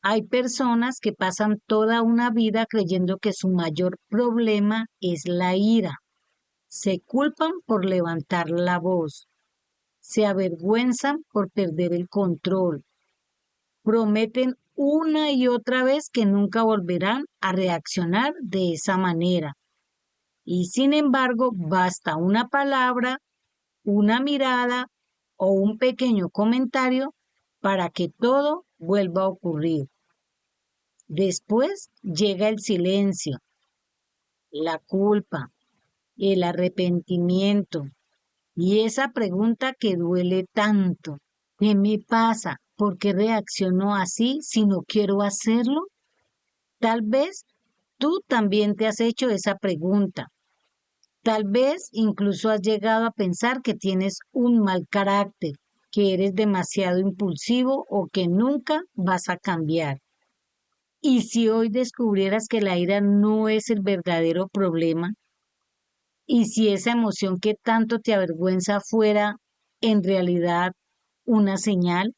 Hay personas que pasan toda una vida creyendo que su mayor problema es la ira. Se culpan por levantar la voz, se avergüenzan por perder el control, prometen una y otra vez que nunca volverán a reaccionar de esa manera. Y sin embargo, basta una palabra, una mirada o un pequeño comentario para que todo vuelva a ocurrir. Después llega el silencio, la culpa, el arrepentimiento y esa pregunta que duele tanto. ¿Qué me pasa? ¿Por qué reacciono así si no quiero hacerlo? Tal vez tú también te has hecho esa pregunta. Tal vez incluso has llegado a pensar que tienes un mal carácter, que eres demasiado impulsivo o que nunca vas a cambiar. ¿Y si hoy descubrieras que la ira no es el verdadero problema? ¿Y si esa emoción que tanto te avergüenza fuera en realidad una señal?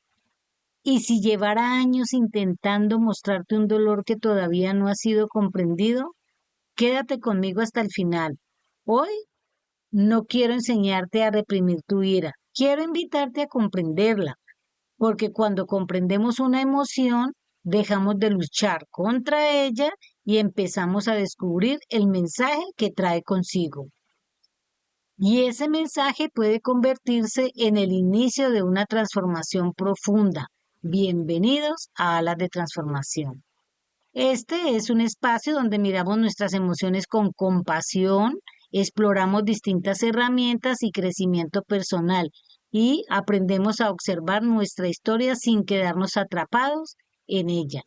¿Y si llevara años intentando mostrarte un dolor que todavía no ha sido comprendido? Quédate conmigo hasta el final. Hoy no quiero enseñarte a reprimir tu ira, quiero invitarte a comprenderla, porque cuando comprendemos una emoción, dejamos de luchar contra ella y empezamos a descubrir el mensaje que trae consigo. Y ese mensaje puede convertirse en el inicio de una transformación profunda. Bienvenidos a Alas de Transformación. Este es un espacio donde miramos nuestras emociones con compasión, exploramos distintas herramientas y crecimiento personal y aprendemos a observar nuestra historia sin quedarnos atrapados en ella.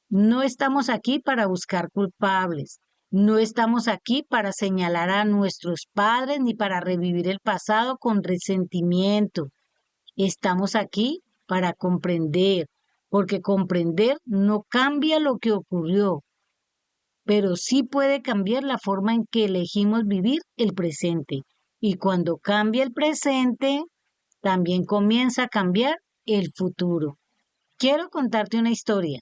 No estamos aquí para buscar culpables, no estamos aquí para señalar a nuestros padres ni para revivir el pasado con resentimiento. Estamos aquí para comprender, porque comprender no cambia lo que ocurrió, pero sí puede cambiar la forma en que elegimos vivir el presente. Y cuando cambia el presente, también comienza a cambiar el futuro. Quiero contarte una historia.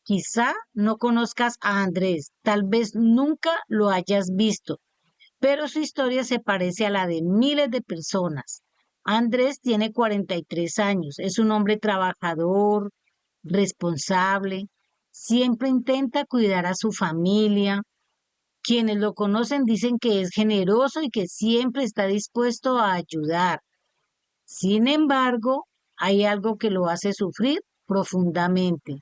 Quizá no conozcas a Andrés, tal vez nunca lo hayas visto, pero su historia se parece a la de miles de personas. Andrés tiene 43 años, es un hombre trabajador, responsable, siempre intenta cuidar a su familia. Quienes lo conocen dicen que es generoso y que siempre está dispuesto a ayudar. Sin embargo, hay algo que lo hace sufrir profundamente.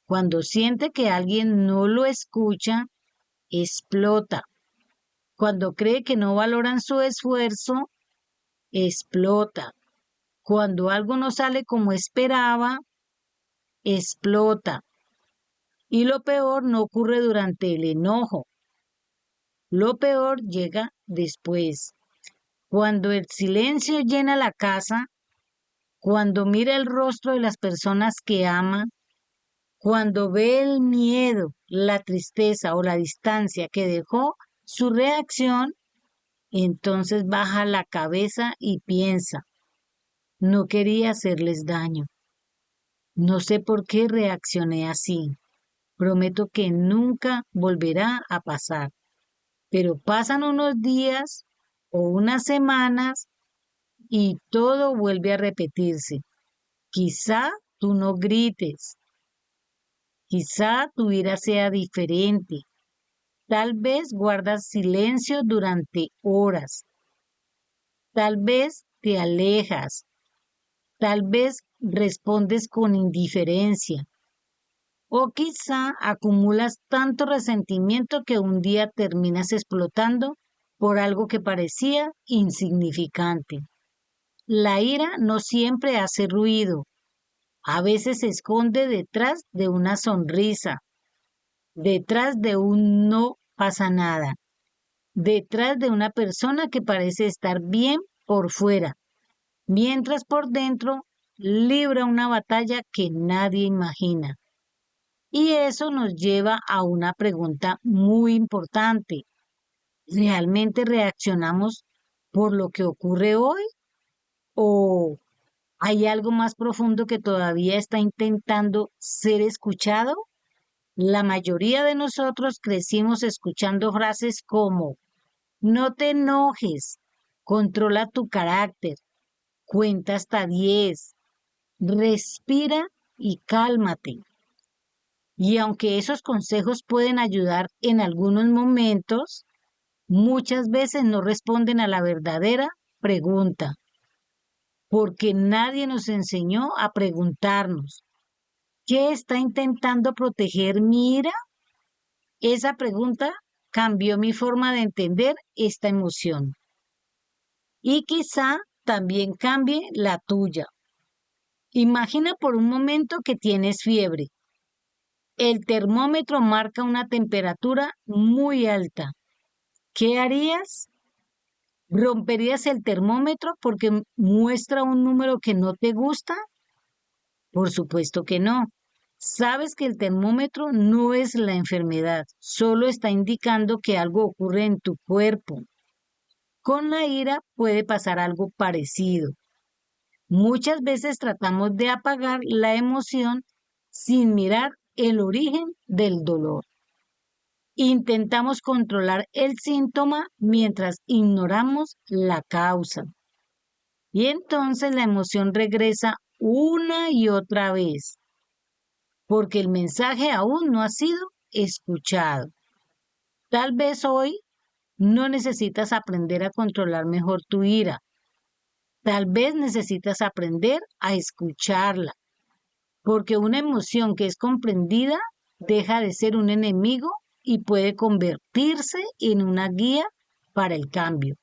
Cuando siente que alguien no lo escucha, explota. Cuando cree que no valoran su esfuerzo, explota. Cuando algo no sale como esperaba, explota. Y lo peor no ocurre durante el enojo. Lo peor llega después. Cuando el silencio llena la casa, cuando mira el rostro de las personas que ama, cuando ve el miedo, la tristeza o la distancia que dejó su reacción, entonces baja la cabeza y piensa, no quería hacerles daño. No sé por qué reaccioné así. Prometo que nunca volverá a pasar. Pero pasan unos días o unas semanas y todo vuelve a repetirse. Quizá tú no grites, quizá tu ira sea diferente. Tal vez guardas silencio durante horas. Tal vez te alejas. Tal vez respondes con indiferencia. O quizá acumulas tanto resentimiento que un día terminas explotando por algo que parecía insignificante. La ira no siempre hace ruido, a veces se esconde detrás de una sonrisa, detrás de un no pasa nada, detrás de una persona que parece estar bien por fuera, mientras por dentro libra una batalla que nadie imagina. Y eso nos lleva a una pregunta muy importante. ¿Realmente reaccionamos por lo que ocurre hoy o ¿Hay algo más profundo que todavía está intentando ser escuchado? La mayoría de nosotros crecimos escuchando frases como no te enojes, controla tu carácter, cuenta hasta 10, respira y cálmate. Y aunque esos consejos pueden ayudar en algunos momentos, muchas veces no responden a la verdadera pregunta, porque nadie nos enseñó a preguntarnos, ¿qué está intentando proteger mi ira? Esa pregunta cambió mi forma de entender esta emoción y quizá también cambie la tuya. Imagina por un momento que tienes fiebre. El termómetro marca una temperatura muy alta. ¿Qué harías? ¿Romperías el termómetro porque muestra un número que no te gusta? Por supuesto que no. Sabes que el termómetro no es la enfermedad, solo está indicando que algo ocurre en tu cuerpo. Con la ira puede pasar algo parecido. Muchas veces tratamos de apagar la emoción sin mirar el origen del dolor. Intentamos controlar el síntoma mientras ignoramos la causa. Y entonces la emoción regresa una y otra vez, porque el mensaje aún no ha sido escuchado. Tal vez hoy no necesitas aprender a controlar mejor tu ira. Tal vez necesitas aprender a escucharla, porque una emoción que es comprendida deja de ser un enemigo y puede convertirse en una guía para el cambio.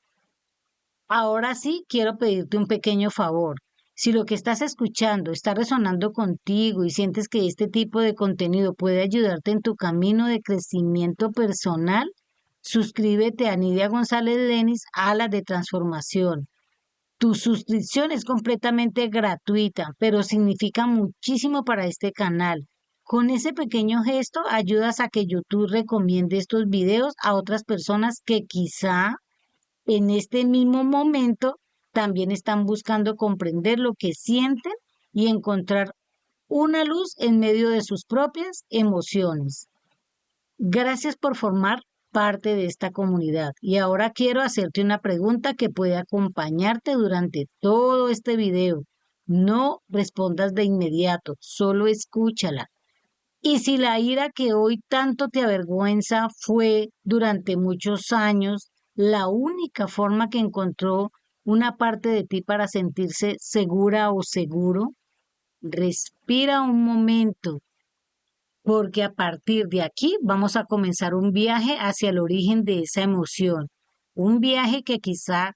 Ahora sí, quiero pedirte un pequeño favor. Si lo que estás escuchando está resonando contigo y sientes que este tipo de contenido puede ayudarte en tu camino de crecimiento personal, suscríbete a Nidia González Lenis, Alas de Transformación. Tu suscripción es completamente gratuita, pero significa muchísimo para este canal. Con ese pequeño gesto ayudas a que YouTube recomiende estos videos a otras personas que quizá en este mismo momento también están buscando comprender lo que sienten y encontrar una luz en medio de sus propias emociones. Gracias por formar parte de esta comunidad. Y ahora quiero hacerte una pregunta que puede acompañarte durante todo este video. No respondas de inmediato, solo escúchala. Y si la ira que hoy tanto te avergüenza fue durante muchos años la única forma que encontró una parte de ti para sentirse segura o seguro, respira un momento, porque a partir de aquí vamos a comenzar un viaje hacia el origen de esa emoción, un viaje que quizá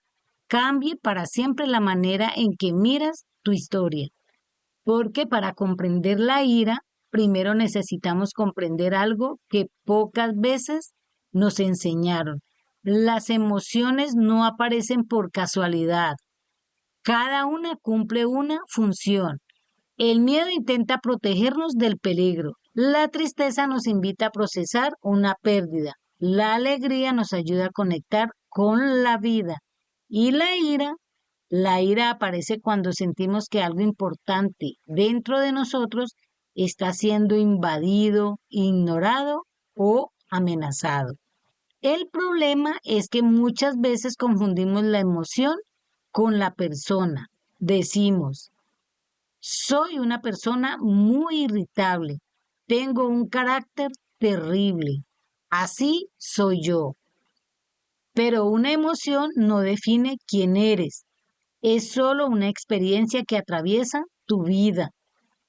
cambie para siempre la manera en que miras tu historia, porque para comprender la ira, primero necesitamos comprender algo que pocas veces nos enseñaron. Las emociones no aparecen por casualidad, cada una cumple una función. El miedo intenta protegernos del peligro. La tristeza nos invita a procesar una pérdida. La alegría nos ayuda a conectar con la vida. Y la ira aparece cuando sentimos que algo importante dentro de nosotros está siendo invadido, ignorado o amenazado. El problema es que muchas veces confundimos la emoción con la persona. Decimos, soy una persona muy irritable. Tengo un carácter terrible. Así soy yo. Pero una emoción no define quién eres. Es solo una experiencia que atraviesa tu vida.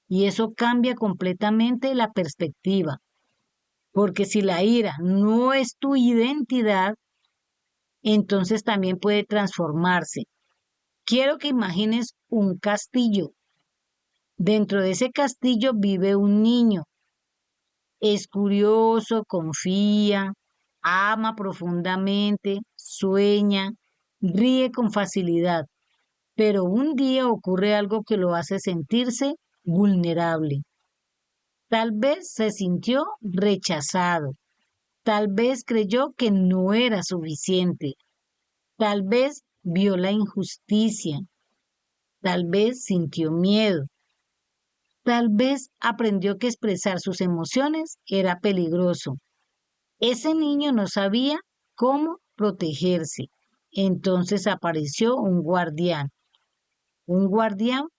Y eso cambia completamente la perspectiva. Porque si la ira no es tu identidad, entonces también puede transformarse. Quiero que imagines un castillo. Dentro de ese castillo vive un niño. Es curioso, confía, ama profundamente, sueña, ríe con facilidad, pero un día ocurre algo que lo hace sentirse vulnerable. Tal vez se sintió rechazado, tal vez creyó que no era suficiente, tal vez vio la injusticia, Tal vez sintió miedo. Tal vez aprendió que expresar sus emociones era peligroso. Ese niño no sabía cómo protegerse. Entonces apareció un guardián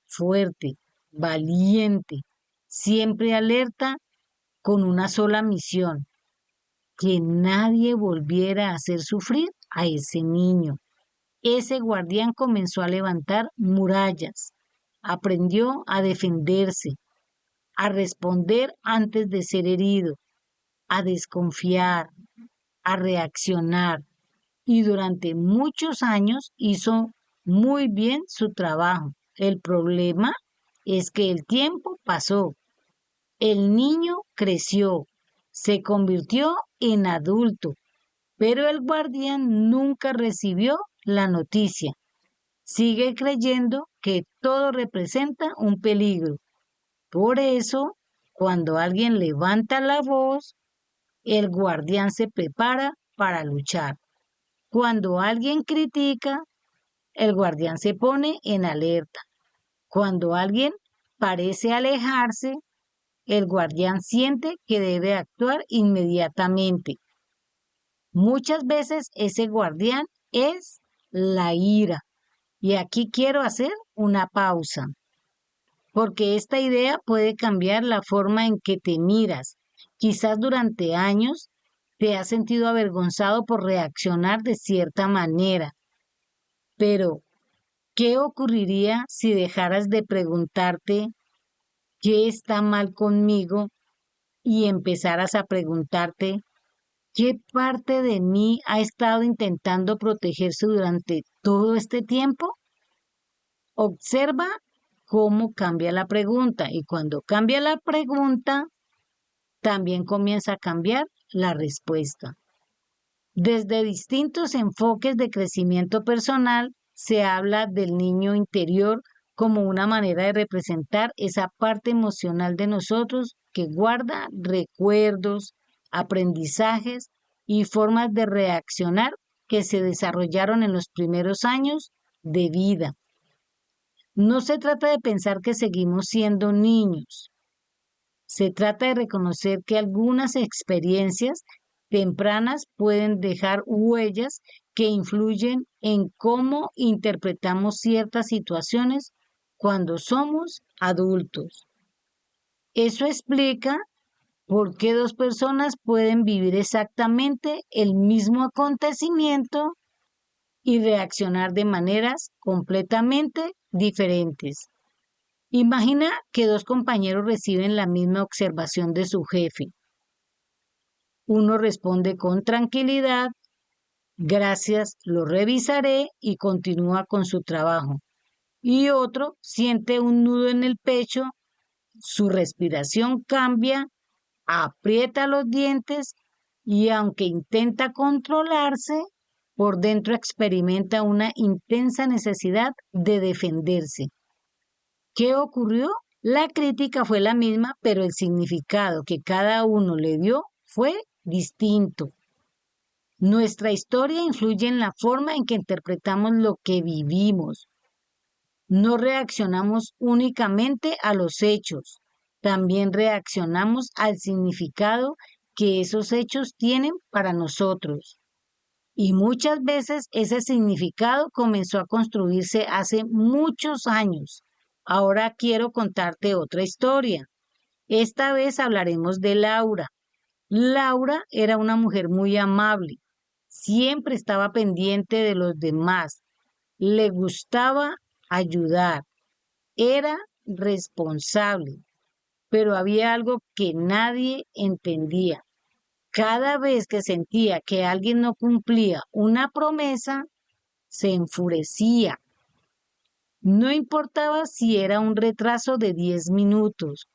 fuerte, valiente, siempre alerta, con una sola misión: que nadie volviera a hacer sufrir a ese niño. Ese guardián comenzó a levantar murallas, aprendió a defenderse, a responder antes de ser herido, a desconfiar, a reaccionar, y durante muchos años hizo muy bien su trabajo. El problema es que el tiempo pasó, el niño creció, se convirtió en adulto, pero el guardián nunca recibió la noticia. Sigue creyendo que todo representa un peligro. Por eso, cuando alguien levanta la voz, el guardián se prepara para luchar. Cuando alguien critica, el guardián se pone en alerta. Cuando alguien parece alejarse, el guardián siente que debe actuar inmediatamente. Muchas veces ese guardián es la ira. Y aquí quiero hacer una pausa, porque esta idea puede cambiar la forma en que te miras. Quizás durante años te has sentido avergonzado por reaccionar de cierta manera, pero ¿qué ocurriría si dejaras de preguntarte qué está mal conmigo y empezaras a preguntarte qué parte de mí ha estado intentando protegerse durante todo este tiempo? Observa cómo cambia la pregunta, y cuando cambia la pregunta, también comienza a cambiar la respuesta. Desde distintos enfoques de crecimiento personal se habla del niño interior como una manera de representar esa parte emocional de nosotros que guarda recuerdos, aprendizajes y formas de reaccionar que se desarrollaron en los primeros años de vida. No se trata de pensar que seguimos siendo niños. Se trata de reconocer que algunas experiencias tempranas pueden dejar huellas que influyen en cómo interpretamos ciertas situaciones cuando somos adultos. Eso explica por qué dos personas pueden vivir exactamente el mismo acontecimiento y reaccionar de maneras completamente diferentes. Imagina que dos compañeros reciben la misma observación de su jefe. Uno responde con tranquilidad: gracias, lo revisaré, y continúa con su trabajo. Y otro siente un nudo en el pecho, su respiración cambia, aprieta los dientes y aunque intenta controlarse, por dentro experimenta una intensa necesidad de defenderse. ¿Qué ocurrió? La crítica fue la misma, pero el significado que cada uno le dio fue distinto. Nuestra historia influye en la forma en que interpretamos lo que vivimos. No reaccionamos únicamente a los hechos, también reaccionamos al significado que esos hechos tienen para nosotros. Y muchas veces ese significado comenzó a construirse hace muchos años. Ahora quiero contarte otra historia. Esta vez hablaremos de Laura. Laura era una mujer muy amable. Siempre estaba pendiente de los demás. Le gustaba ayudar. Era responsable. Pero había algo que nadie entendía. Cada vez que sentía que alguien no cumplía una promesa, se enfurecía. No importaba si era un retraso de 10 minutos,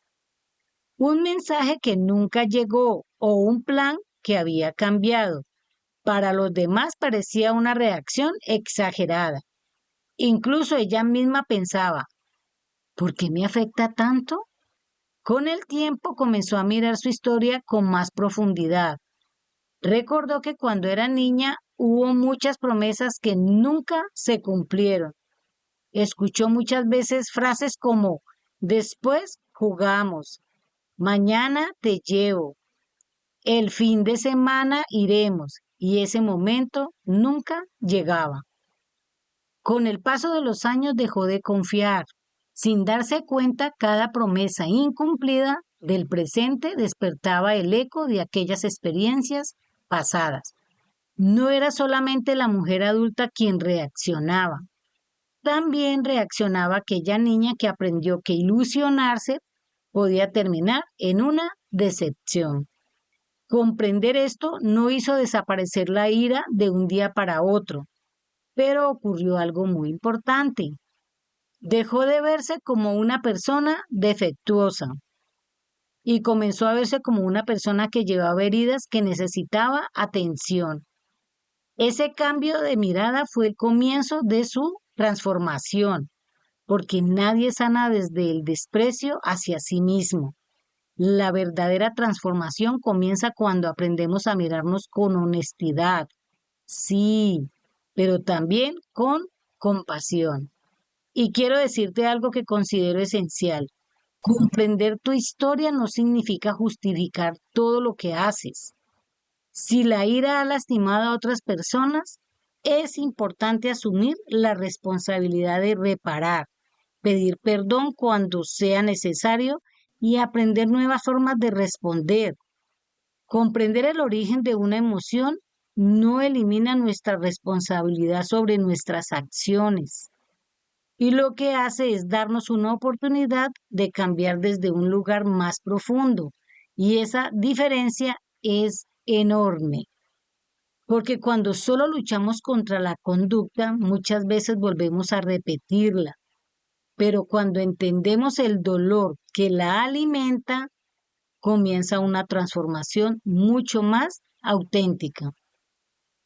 un mensaje que nunca llegó o un plan que había cambiado. Para los demás parecía una reacción exagerada. Incluso ella misma pensaba: ¿por qué me afecta tanto? Con el tiempo comenzó a mirar su historia con más profundidad. Recordó que cuando era niña hubo muchas promesas que nunca se cumplieron. Escuchó muchas veces frases como después jugamos, mañana te llevo, el fin de semana iremos, y ese momento nunca llegaba. Con el paso de los años dejó de confiar. Sin darse cuenta, cada promesa incumplida del presente despertaba el eco de aquellas experiencias pasadas. No era solamente la mujer adulta quien reaccionaba, también reaccionaba aquella niña que aprendió que ilusionarse podía terminar en una decepción. Comprender esto no hizo desaparecer la ira de un día para otro, pero ocurrió algo muy importante. Dejó de verse como una persona defectuosa y comenzó a verse como una persona que llevaba heridas que necesitaba atención. Ese cambio de mirada fue el comienzo de su transformación, porque nadie sana desde el desprecio hacia sí mismo. La verdadera transformación comienza cuando aprendemos a mirarnos con honestidad, sí, pero también con compasión. Y quiero decirte algo que considero esencial. Comprender tu historia no significa justificar todo lo que haces. Si la ira ha lastimado a otras personas, es importante asumir la responsabilidad de reparar, pedir perdón cuando sea necesario y aprender nuevas formas de responder. Comprender el origen de una emoción no elimina nuestra responsabilidad sobre nuestras acciones y lo que hace es darnos una oportunidad de cambiar desde un lugar más profundo. Y esa diferencia es enorme, porque cuando solo luchamos contra la conducta, muchas veces volvemos a repetirla, pero cuando entendemos el dolor que la alimenta, comienza una transformación mucho más auténtica,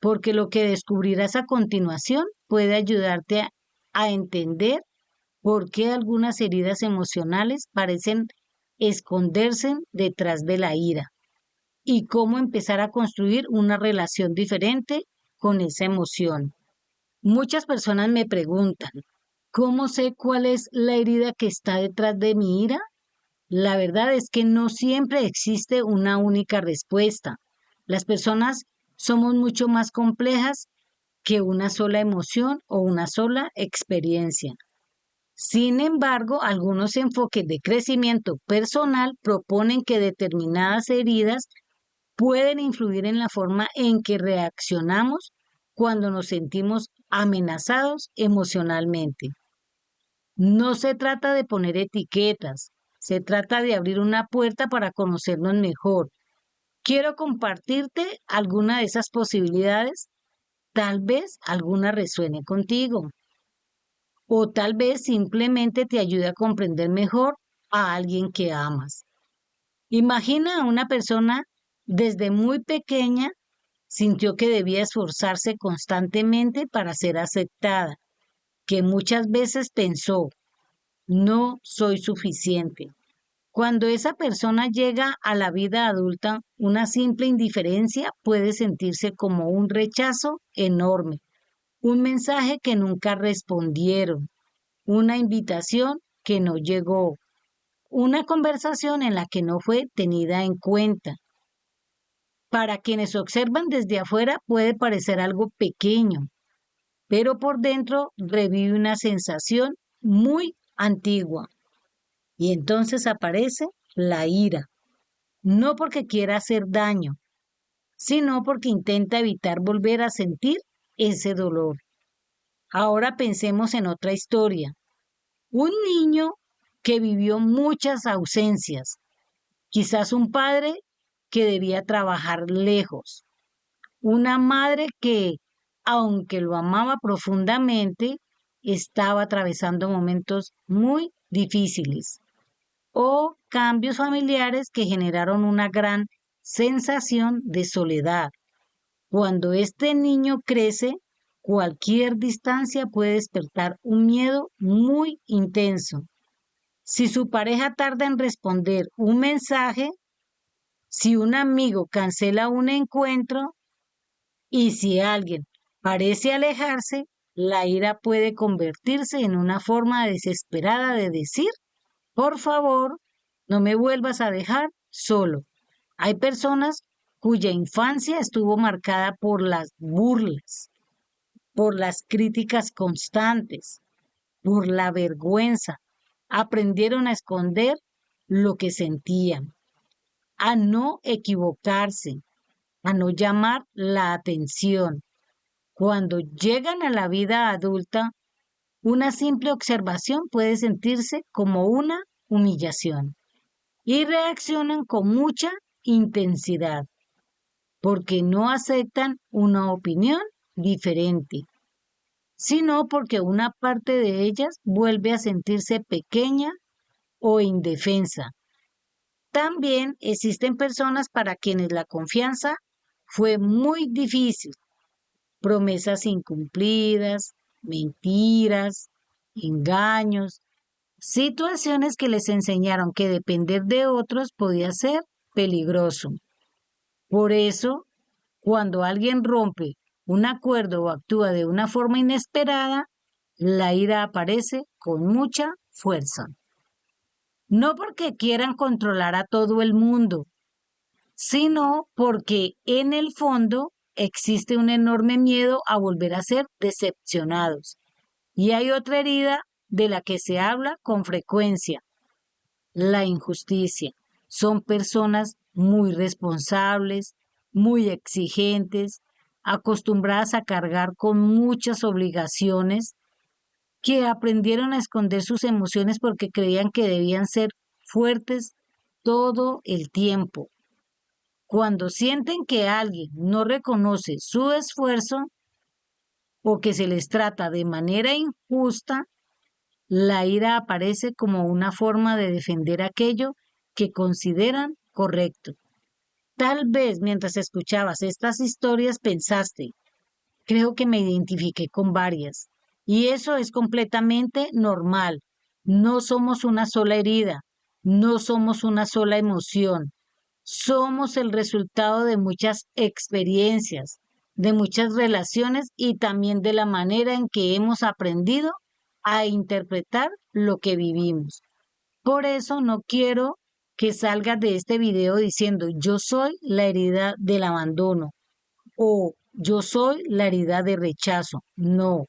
porque lo que descubrirás a continuación puede ayudarte a entender por qué algunas heridas emocionales parecen esconderse detrás de la ira y cómo empezar a construir una relación diferente con esa emoción. Muchas personas me preguntan, ¿cómo sé cuál es la herida que está detrás de mi ira? La verdad es que no siempre existe una única respuesta. Las personas somos mucho más complejas que una sola emoción o una sola experiencia. Sin embargo, algunos enfoques de crecimiento personal proponen que determinadas heridas pueden influir en la forma en que reaccionamos cuando nos sentimos amenazados emocionalmente. No se trata de poner etiquetas, se trata de abrir una puerta para conocernos mejor. Quiero compartirte alguna de esas posibilidades, tal vez alguna resuene contigo, o tal vez simplemente te ayude a comprender mejor a alguien que amas. Imagina a una persona desde muy pequeña sintió que debía esforzarse constantemente para ser aceptada, que muchas veces pensó, no soy suficiente. Cuando esa persona llega a la vida adulta, una simple indiferencia puede sentirse como un rechazo enorme, un mensaje que nunca respondieron, una invitación que no llegó, una conversación en la que no fue tenida en cuenta. Para quienes observan desde afuera puede parecer algo pequeño, pero por dentro revive una sensación muy antigua. Y entonces aparece la ira, no porque quiera hacer daño, sino porque intenta evitar volver a sentir ese dolor. Ahora pensemos en otra historia. Un niño que vivió muchas ausencias, quizás un padre que debía trabajar lejos, una madre que, aunque lo amaba profundamente, estaba atravesando momentos muy difíciles, o cambios familiares que generaron una gran sensación de soledad. Cuando este niño crece, cualquier distancia puede despertar un miedo muy intenso. Si su pareja tarda en responder un mensaje, si un amigo cancela un encuentro y si alguien parece alejarse, La ira puede convertirse en una forma desesperada de decir, por favor, no me vuelvas a dejar solo. Hay personas cuya infancia estuvo marcada por las burlas, por las críticas constantes, por la vergüenza. Aprendieron a esconder lo que sentían, a no equivocarse, a no llamar la atención. Cuando llegan a la vida adulta, una simple observación puede sentirse como una humillación y reaccionan con mucha intensidad porque no aceptan una opinión diferente, sino porque una parte de ellas vuelve a sentirse pequeña o indefensa. También existen personas para quienes la confianza fue muy difícil, promesas incumplidas, mentiras, engaños, situaciones que les enseñaron que depender de otros podía ser peligroso. Por eso, cuando alguien rompe un acuerdo o actúa de una forma inesperada, la ira aparece con mucha fuerza. No porque quieran controlar a todo el mundo, sino porque en el fondo existe un enorme miedo a volver a ser decepcionados. Y hay otra herida de la que se habla con frecuencia, la injusticia. Son personas muy responsables, muy exigentes, acostumbradas a cargar con muchas obligaciones, que aprendieron a esconder sus emociones porque creían que debían ser fuertes todo el tiempo. Cuando sienten que alguien no reconoce su esfuerzo o que se les trata de manera injusta, la ira aparece como una forma de defender aquello que consideran correcto. Tal vez mientras escuchabas estas historias pensaste, creo que me identifiqué con varias. Y eso es completamente normal. No somos una sola herida, no somos una sola emoción. Somos el resultado de muchas experiencias, de muchas relaciones y también de la manera en que hemos aprendido a interpretar lo que vivimos. Por eso no quiero que salgas de este video diciendo yo soy la herida del abandono o yo soy la herida de rechazo. No,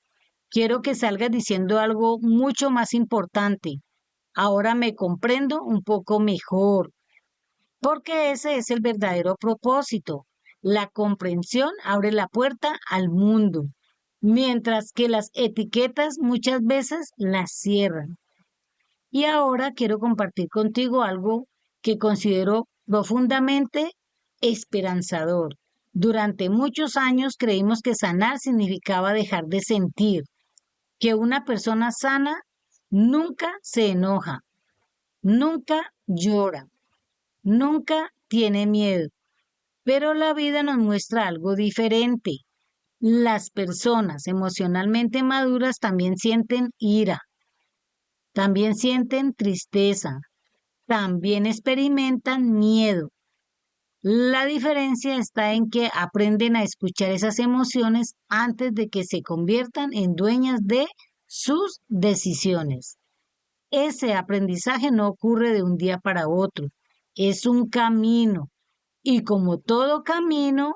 quiero que salgas diciendo algo mucho más importante. Ahora me comprendo un poco mejor, porque ese es el verdadero propósito. La comprensión abre la puerta al mundo, mientras que las etiquetas muchas veces las cierran. Y ahora quiero compartir contigo algo que considero profundamente esperanzador. Durante muchos años creímos que sanar significaba dejar de sentir, que una persona sana nunca se enoja, nunca llora, nunca tiene miedo. Pero la vida nos muestra algo diferente. Las personas emocionalmente maduras también sienten ira, también sienten tristeza, también experimentan miedo. La diferencia está en que aprenden a escuchar esas emociones antes de que se conviertan en dueñas de sus decisiones. Ese aprendizaje no ocurre de un día para otro, es un camino y como todo camino,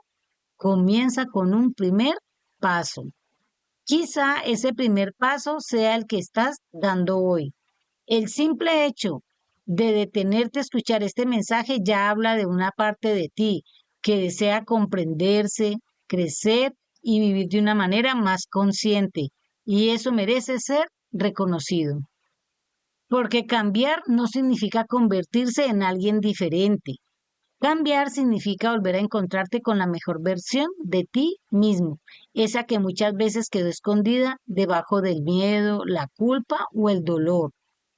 comienza con un primer paso. Quizá ese primer paso sea el que estás dando hoy. El simple hecho de detenerte a escuchar este mensaje ya habla de una parte de ti que desea comprenderse, crecer y vivir de una manera más consciente. Y eso merece ser reconocido. Porque cambiar no significa convertirse en alguien diferente. Cambiar significa volver a encontrarte con la mejor versión de ti mismo, esa que muchas veces quedó escondida debajo del miedo, la culpa o el dolor.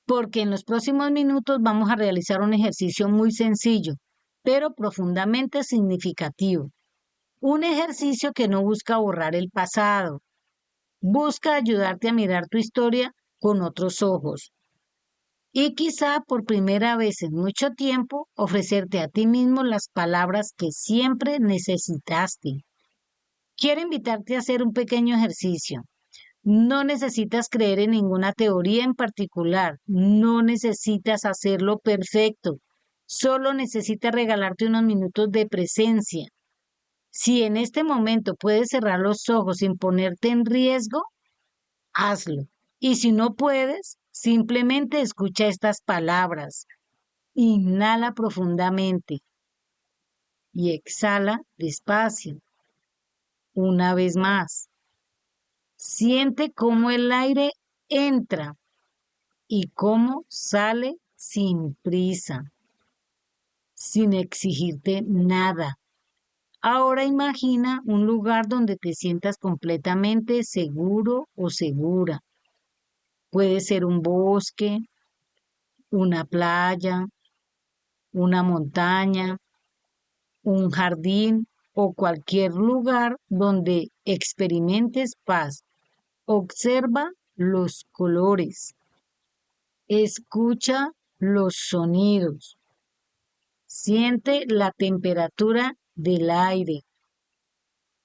Porque en los próximos minutos vamos a realizar un ejercicio muy sencillo, pero profundamente significativo. Un ejercicio que no busca borrar el pasado, busca ayudarte a mirar tu historia con otros ojos y quizá por primera vez en mucho tiempo ofrecerte a ti mismo las palabras que siempre necesitaste. Quiero invitarte a hacer un pequeño ejercicio. No necesitas creer en ninguna teoría en particular, no necesitas hacerlo perfecto, solo necesitas regalarte unos minutos de presencia. Si en este momento puedes cerrar los ojos sin ponerte en riesgo, hazlo. Y si no puedes, simplemente escucha estas palabras. Inhala profundamente y exhala despacio. Una vez más. Siente cómo el aire entra y cómo sale sin prisa, sin exigirte nada. Ahora imagina un lugar donde te sientas completamente seguro o segura. Puede ser un bosque, una playa, una montaña, un jardín o cualquier lugar donde experimentes paz. Observa los colores. Escucha los sonidos. Siente la temperatura del aire.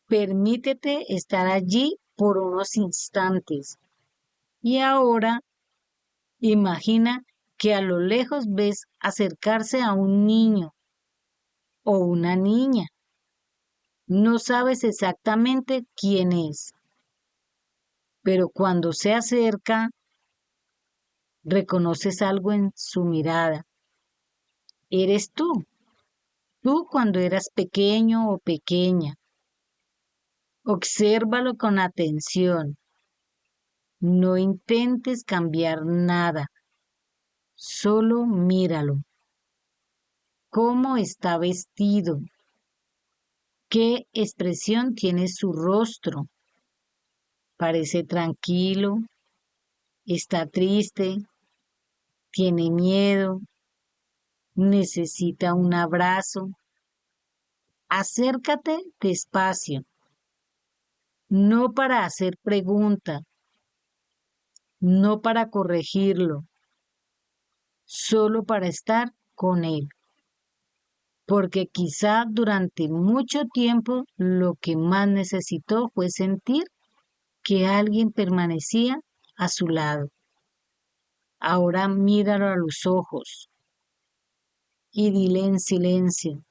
Permítete estar allí por unos instantes. Y ahora imagina que a lo lejos ves acercarse a un niño o una niña. No sabes exactamente quién es, pero cuando se acerca, reconoces algo en su mirada. Eres tú cuando eras pequeño o pequeña. Obsérvalo con atención. No intentes cambiar nada. Solo míralo. ¿Cómo está vestido? ¿Qué expresión tiene su rostro? ¿Parece tranquilo? ¿Está triste? ¿Tiene miedo? ¿Necesita un abrazo? Acércate despacio, no para hacer pregunta, no para corregirlo, solo para estar con él. Porque quizá durante mucho tiempo lo que más necesitó fue sentir que alguien permanecía a su lado. Ahora míralo a los ojos y dile en silencio,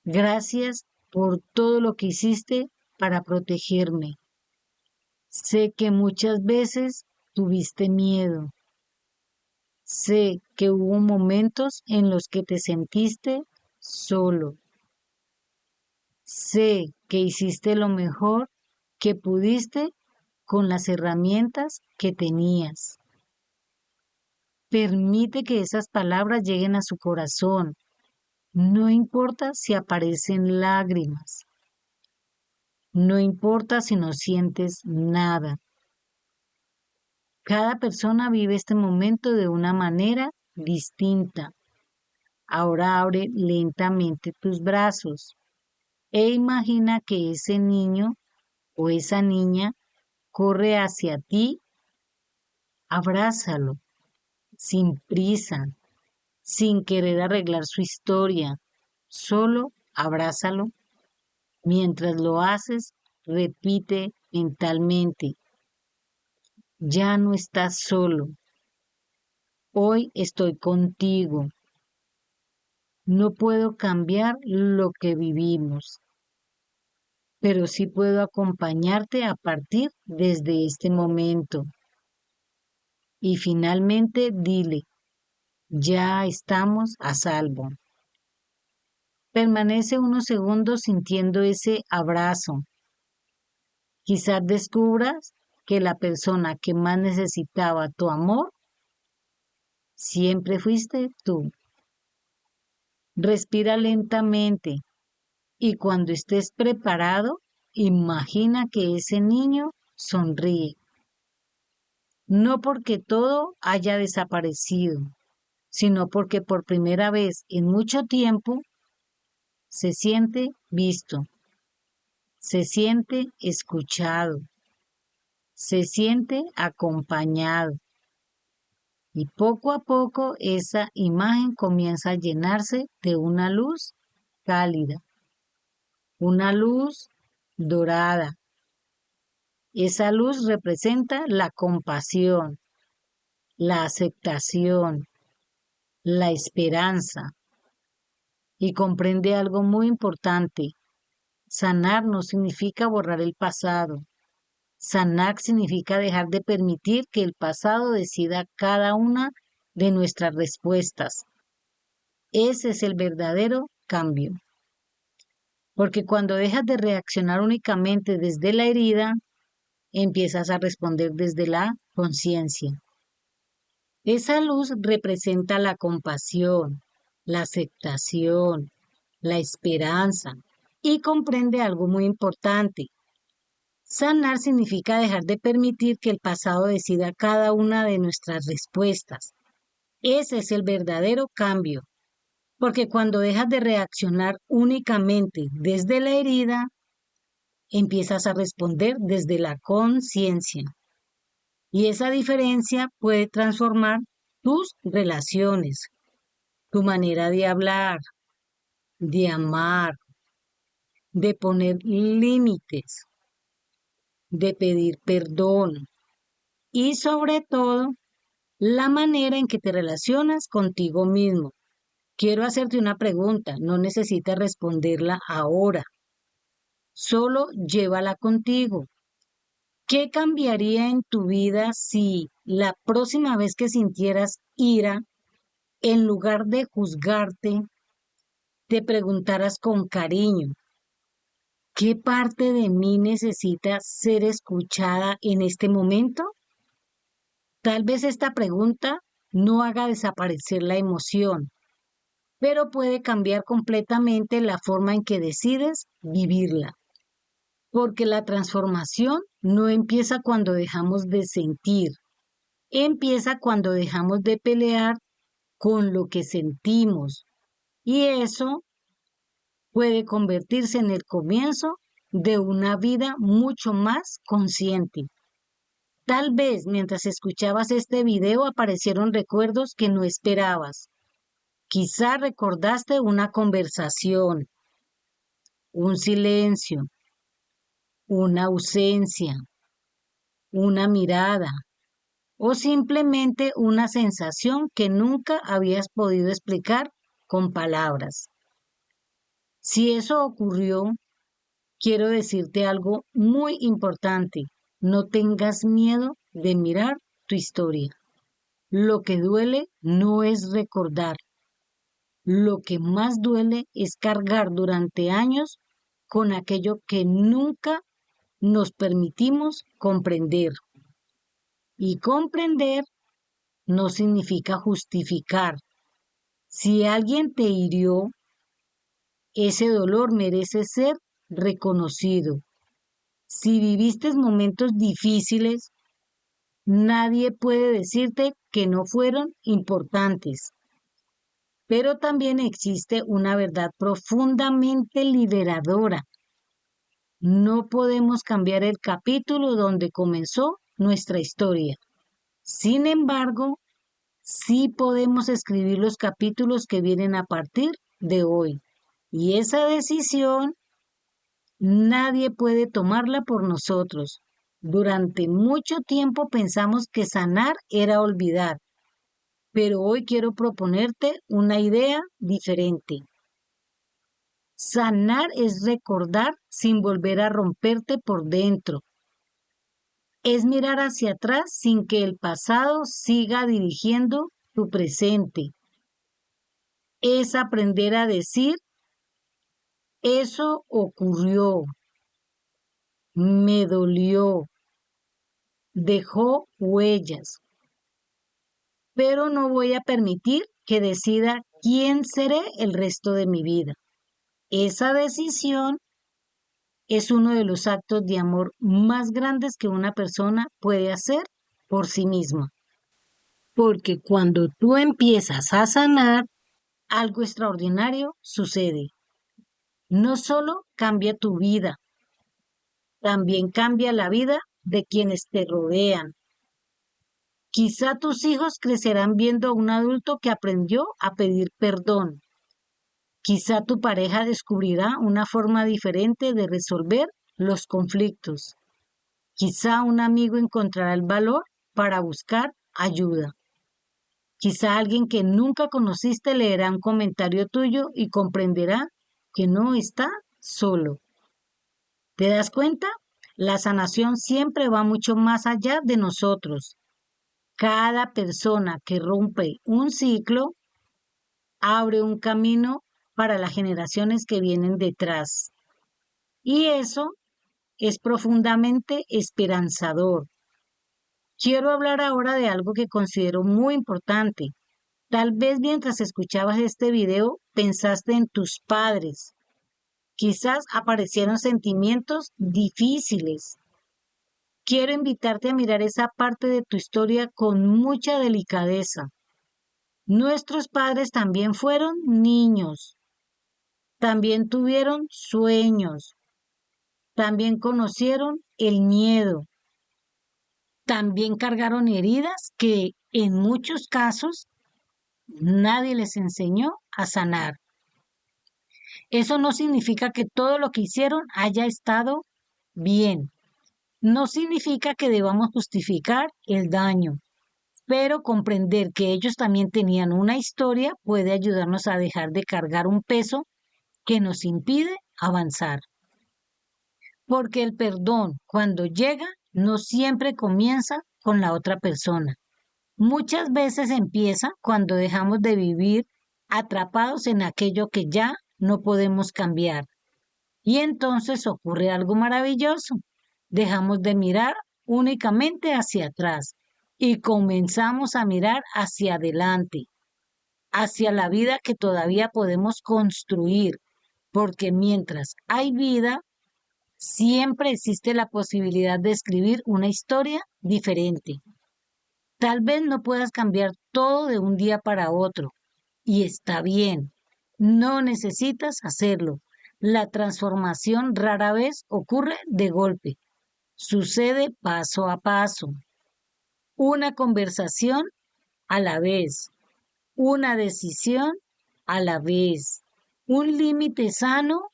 gracias por todo lo que hiciste para protegerme. Sé que muchas veces tuviste miedo. Sé que hubo momentos en los que te sentiste solo. Sé que hiciste lo mejor que pudiste con las herramientas que tenías. Permite que esas palabras lleguen a su corazón. No importa si aparecen lágrimas. No importa si no sientes nada. Cada persona vive este momento de una manera distinta. Ahora abre lentamente tus brazos e imagina que ese niño o esa niña corre hacia ti. Abrázalo, sin prisa, sin querer arreglar su historia. Solo abrázalo. Mientras lo haces, repite mentalmente, ya no estás solo. Hoy estoy contigo. No puedo cambiar lo que vivimos, pero sí puedo acompañarte a partir desde este momento. Y finalmente dile, ya estamos a salvo. Permanece unos segundos sintiendo ese abrazo. Quizás descubras que la persona que más necesitaba tu amor siempre fuiste tú. Respira lentamente y cuando estés preparado, imagina que ese niño sonríe. No porque todo haya desaparecido, sino porque por primera vez en mucho tiempo se siente visto, se siente escuchado, se siente acompañado. Y poco a poco esa imagen comienza a llenarse de una luz cálida, una luz dorada, Esa luz representa la compasión, la aceptación, la esperanza y comprende algo muy importante. Sanar no significa borrar el pasado. Sanar significa dejar de permitir que el pasado decida cada una de nuestras respuestas. Ese es el verdadero cambio. Porque cuando dejas de reaccionar únicamente desde la herida, empiezas a responder desde la conciencia. Esa luz representa la compasión, la aceptación, la esperanza y comprende algo muy importante. Sanar significa dejar de permitir que el pasado decida cada una de nuestras respuestas. Ese es el verdadero cambio, porque cuando dejas de reaccionar únicamente desde la herida, empiezas a responder desde la conciencia. Y esa diferencia puede transformar tus relaciones, tu manera de hablar, de amar, de poner límites, de pedir perdón y sobre todo la manera en que te relacionas contigo mismo. Quiero hacerte una pregunta, no necesitas responderla ahora, solo llévala contigo. ¿Qué cambiaría en tu vida si la próxima vez que sintieras ira, en lugar de juzgarte, te preguntaras con cariño, ¿qué parte de mí necesita ser escuchada en este momento? Tal vez esta pregunta no haga desaparecer la emoción, pero puede cambiar completamente la forma en que decides vivirla. Porque la transformación no empieza cuando dejamos de sentir, empieza cuando dejamos de pelear con lo que sentimos. Y eso puede convertirse en el comienzo de una vida mucho más consciente. Tal vez mientras escuchabas este video aparecieron recuerdos que no esperabas. Quizá recordaste una conversación, un silencio, una ausencia, una mirada o simplemente una sensación que nunca habías podido explicar con palabras. Si eso ocurrió, quiero decirte algo muy importante. No tengas miedo de mirar tu historia. Lo que duele no es recordar. Lo que más duele es cargar durante años con aquello que nunca nos permitimos comprender. Y comprender no significa justificar. Si alguien te hirió, ese dolor merece ser reconocido. Si viviste momentos difíciles, nadie puede decirte que no fueron importantes. Pero también existe una verdad profundamente liberadora. No podemos cambiar el capítulo donde comenzó nuestra historia. Sin embargo, sí podemos escribir los capítulos que vienen a partir de hoy. Y esa decisión nadie puede tomarla por nosotros. Durante mucho tiempo pensamos que sanar era olvidar, pero hoy quiero proponerte una idea diferente. Sanar es recordar sin volver a romperte por dentro. Es mirar hacia atrás sin que el pasado siga dirigiendo tu presente. Es aprender a decir, eso ocurrió, me dolió, dejó huellas, pero no voy a permitir que decida quién seré el resto de mi vida. Esa decisión es uno de los actos de amor más grandes que una persona puede hacer por sí misma. Porque cuando tú empiezas a sanar, algo extraordinario sucede. No solo cambia tu vida, también cambia la vida de quienes te rodean. Quizá tus hijos crecerán viendo a un adulto que aprendió a pedir perdón. Quizá tu pareja descubrirá una forma diferente de resolver los conflictos. Quizá un amigo encontrará el valor para buscar ayuda. Quizá alguien que nunca conociste leerá un comentario tuyo y comprenderá que no está solo. ¿Te das cuenta? La sanación siempre va mucho más allá de nosotros. Cada persona que rompe un ciclo abre un camino para las generaciones que vienen detrás. Y eso es profundamente esperanzador. Quiero hablar ahora de algo que considero muy importante. Tal vez mientras escuchabas este video pensaste en tus padres. Quizás aparecieron sentimientos difíciles. Quiero invitarte a mirar esa parte de tu historia con mucha delicadeza. Nuestros padres también fueron niños, también tuvieron sueños, también conocieron el miedo, también cargaron heridas que en muchos casos nadie les enseñó a sanar. Eso no significa que todo lo que hicieron haya estado bien. No significa que debamos justificar el daño, pero comprender que ellos también tenían una historia puede ayudarnos a dejar de cargar un peso que nos impide avanzar. Porque el perdón, cuando llega, no siempre comienza con la otra persona. Muchas veces empieza cuando dejamos de vivir atrapados en aquello que ya no podemos cambiar. Y entonces ocurre algo maravilloso. Dejamos de mirar únicamente hacia atrás y comenzamos a mirar hacia adelante, hacia la vida que todavía podemos construir, porque mientras hay vida, siempre existe la posibilidad de escribir una historia diferente. Tal vez no puedas cambiar todo de un día para otro, y está bien, no necesitas hacerlo. La transformación rara vez ocurre de golpe, sucede paso a paso, una conversación a la vez, una decisión a la vez, un límite sano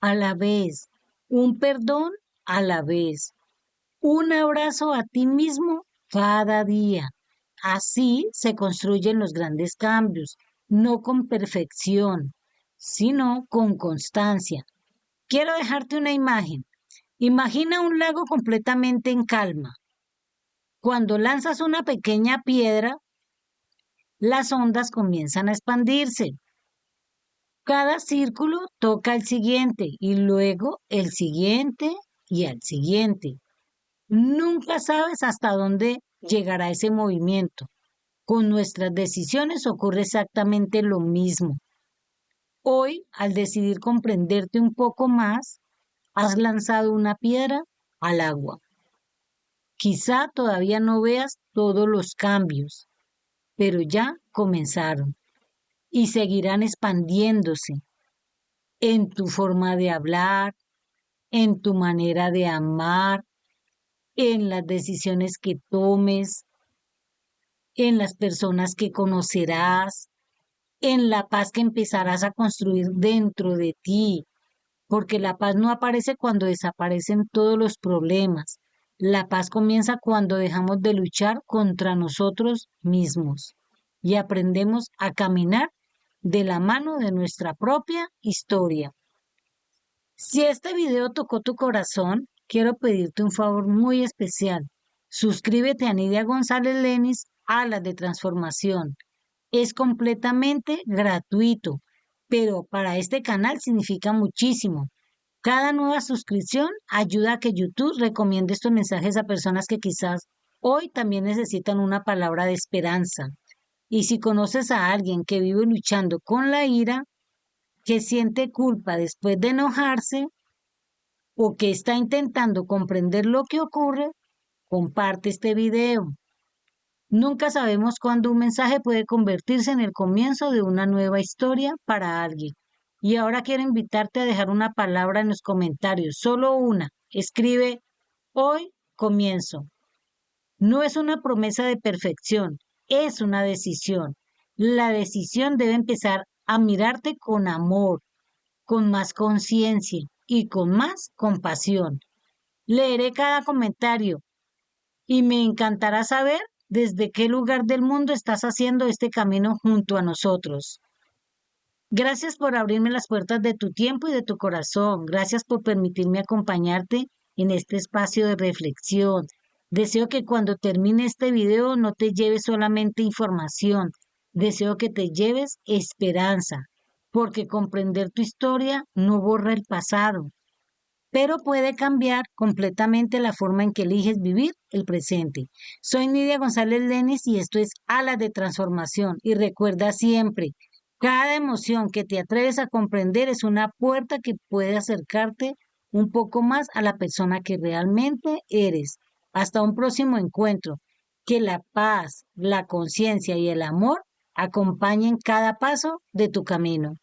a la vez, un perdón a la vez, un abrazo a ti mismo cada día. Así se construyen los grandes cambios, no con perfección, sino con constancia. Quiero dejarte una imagen. Imagina un lago completamente en calma. Cuando lanzas una pequeña piedra, las ondas comienzan a expandirse. Cada círculo toca el siguiente y luego el siguiente y al siguiente. Nunca sabes hasta dónde llegará ese movimiento. Con nuestras decisiones ocurre exactamente lo mismo. Hoy, al decidir comprenderte un poco más, has lanzado una piedra al agua. Quizá todavía no veas todos los cambios, pero ya comenzaron y seguirán expandiéndose en tu forma de hablar, en tu manera de amar, en las decisiones que tomes, en las personas que conocerás, en la paz que empezarás a construir dentro de ti, porque la paz no aparece cuando desaparecen todos los problemas. La paz comienza cuando dejamos de luchar contra nosotros mismos y aprendemos a caminar de la mano de nuestra propia historia. Si este video tocó tu corazón, quiero pedirte un favor muy especial. Suscríbete a Nidia González Lenis, Alas de Transformación. Es completamente gratuito, pero para este canal significa muchísimo. Cada nueva suscripción ayuda a que YouTube recomiende estos mensajes a personas que quizás hoy también necesitan una palabra de esperanza. Y si conoces a alguien que vive luchando con la ira, que siente culpa después de enojarse o que está intentando comprender lo que ocurre, comparte este video. Nunca sabemos cuándo un mensaje puede convertirse en el comienzo de una nueva historia para alguien. Y ahora quiero invitarte a dejar una palabra en los comentarios, solo una. Escribe, hoy comienzo. No es una promesa de perfección, es una decisión. La decisión debe empezar a mirarte con amor, con más conciencia y con más compasión. Leeré cada comentario y me encantará saber desde qué lugar del mundo estás haciendo este camino junto a nosotros. Gracias por abrirme las puertas de tu tiempo y de tu corazón. Gracias por permitirme acompañarte en este espacio de reflexión. Deseo que cuando termine este video no te lleves solamente información, deseo que te lleves esperanza, porque comprender tu historia no borra el pasado, pero puede cambiar completamente la forma en que eliges vivir el presente. Soy Nidia González Lenis y esto es Alas de Transformación. Y recuerda siempre, cada emoción que te atreves a comprender es una puerta que puede acercarte un poco más a la persona que realmente eres. Hasta un próximo encuentro. Que la paz, la conciencia y el amor acompañen cada paso de tu camino.